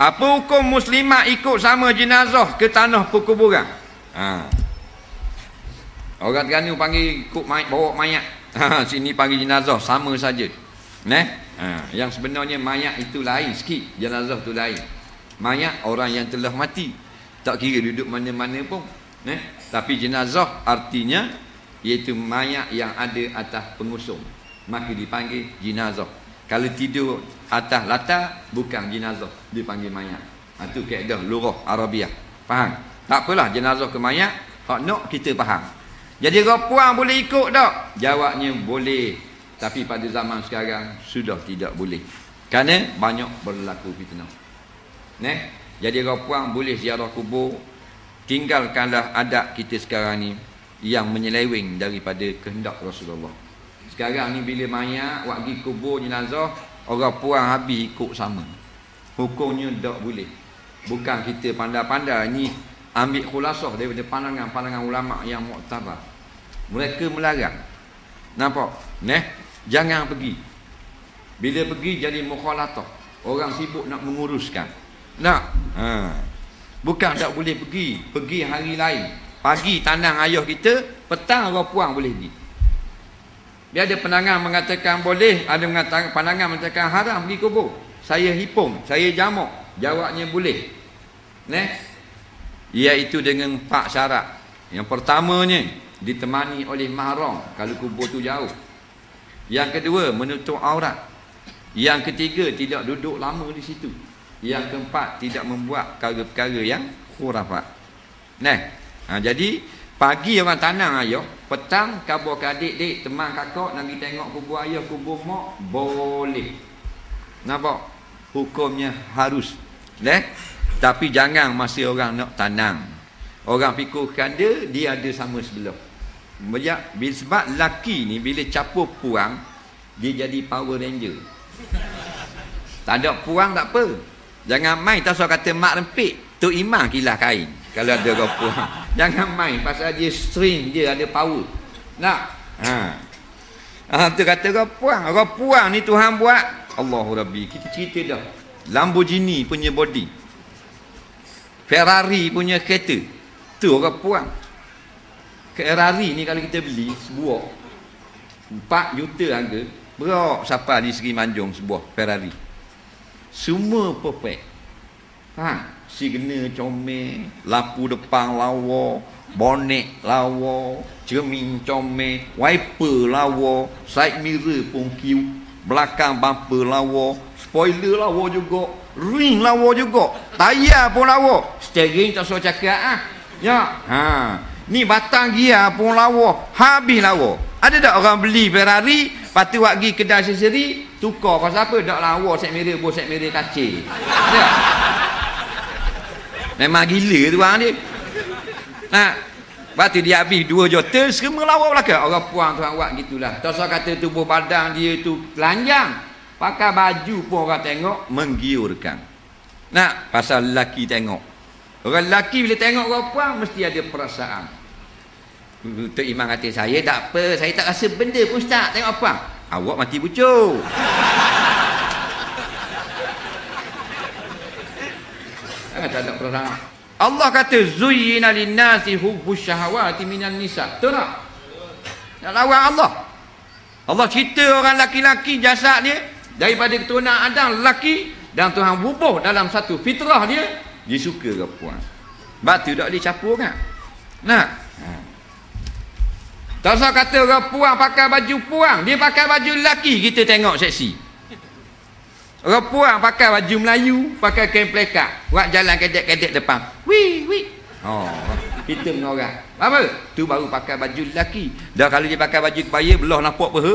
Apa hukum muslimat ikut sama jenazah ke tanah perkuburan? Orang Terengganu panggil ikut bawa mayat. Sini panggil jenazah, sama saja. Yang sebenarnya mayat itu lain sikit, jenazah tu lain. Mayat orang yang telah mati, tak kira duduk mana-mana pun. Tapi jenazah artinya iaitu mayat yang ada atas pengusung, maka dipanggil jenazah. Kalau tidur atas latar, bukan jenazah, dipanggil mayat. Itu kaedah lurah Arabiah. Faham? Tak apalah jenazah ke mayat, hak nak kita faham. Jadi puan boleh ikut tak? Jawabnya boleh. Tapi pada zaman sekarang sudah tidak boleh. Kerana banyak berlaku fitnah. Jadi puan boleh ziarah kubur. Tinggalkanlah adab kita sekarang ni yang menyeleweng daripada kehendak Rasulullah. Sekarang ni bila mayat buat pergi kubur jenazah, orang puang habis ikut sama. Hukumnya tak boleh. Bukan kita pandai-pandai ni ambil khulasah daripada pandangan-pandangan ulama yang muktabar. Mereka melarang. Nampak? Jangan pergi. Bila pergi jadi mukhalatah. Orang sibuk nak menguruskan. Bukan tak boleh pergi. Pergi hari lain. Pagi tanang ayah kita, petang orang puang boleh pergi. Dia ada pandangan mengatakan boleh, ada pandangan mengatakan haram pergi kubur. Saya hipung, saya jamak. Jawabnya boleh. Iaitu dengan 4 syarat. Yang pertamanya, ditemani oleh mahram kalau kubur tu jauh. Yang kedua, menutup aurat. Yang ketiga, tidak duduk lama di situ. Yang keempat, tidak membuat perkara-perkara yang khurafat. Jadi pagi orang tanang ayah, petang kabur ke adik-adik, teman kakak nak pergi tengok kubur ayah, kubur mak, boleh. Nampak? Hukumnya harus. Tapi jangan masa orang nak tanang. Orang fikirkan dia ada sama sebelah. Sebab laki ni bila capur puang, dia jadi Power Ranger. Tak ada puang tak apa. Jangan main tak kata mak rempik, Tok Imam kilah kain. Kalau ada orang puang, jangan main pasal dia string, dia ada power. Tu kata orang puang ni Tuhan buat. Allahu Rabbi, kita cerita dah. Lamborghini punya body, Ferrari punya kereta, tu orang puang. Ferrari ni kalau kita beli sebuah 4 juta harga, berapa siapa di Seri Manjung sebuah Ferrari. Semua perfect. Signa comel, lampu depan lawa, bonet lawa, cermin comel, wiper lawa, side mirror pun cute, belakang bumper lawa, spoiler lawa juga, ring lawa juga, tayar pun lawa, steering tak usah cakap ni batang gear pun lawa, habis lawa. Ada tak orang beli Ferrari, lepas tu pergi kedai aksesori, tukar pasal apa? Tak lawa set mirror, bos set mirror kacil. Ada? Memang gila tu orang dia. Lepas tu dia habis 2 juta, semua lawa belakang. Orang puang tu buat gitulah. Tak usah kata tubuh badan dia tu telanjang. Pakai baju pun orang tengok menggiurkan. Pasal lelaki tengok. Orang lelaki bila tengok orang puang mesti ada perasaan. Tok Imam kata, saya tak apa, saya tak rasa benda pun Ustaz, tengok apa? Awak mati bucur. Tak ada perasaan. Allah kata zuyyina lin-nasi hubbus syahawati minan nisa. Betul tak? Nak lawan Allah. Allah cerita orang laki-laki jasad dia daripada keturunan Adam lelaki, dan Tuhan bubuh dalam satu fitrah dia suka ke puan. Batu tak boleh campur kan? Tak usah kata orang puang pakai baju puang, dia pakai baju lelaki, kita tengok seksi. Orang puang pakai baju Melayu, pakai kain pelekat, buat jalan kedek-kedek depan. Kita menorak. Apa? Tu baru pakai baju lelaki. Dah kalau dia pakai baju kebaya, belah nampak peha,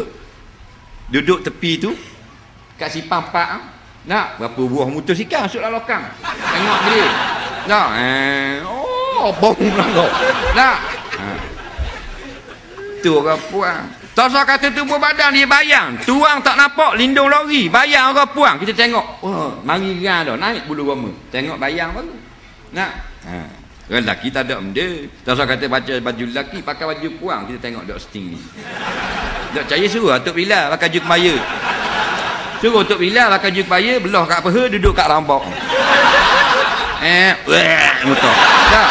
duduk tepi tu, kat simpang pak, berapa buah motosikal masuk dalam lokang. Tengok dia. Bom melanggar. Tu orang puang. Tak usah kata tubuh badan dia bayang, tuang tak nampak, lindung lori, bayang orang puang. Kita tengok, mari gerang dah, naik bulu roma. Tengok bayang baru. Lelaki tak ada benda. Tak usah kata baca baju lelaki, pakai baju puang, kita tengok dok sting ni. Dok percaya suruh Tok Bilal pakai baju kebaya. Suruh Tok Bilal pakai baju kebaya, belah kat peha, duduk kat rambak. Betul. Tak.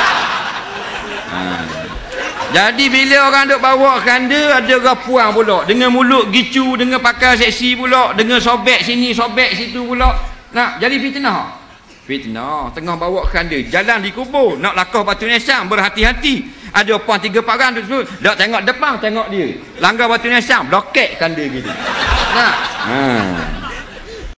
Jadi bila orang duk bawa keranda, ada orang puang pula dengan mulut gicu, dengan pakai seksi pula, dengan sobek sini sobek situ pula. Nak jadi fitnah. Fitnah tengah bawa keranda jalan di kubur nak lakah batu nisan, berhati-hati. Ada puang 3-4 orang tu dak tengok depan, tengok dia langgar batu nisan, blokek keranda gitu. Nah.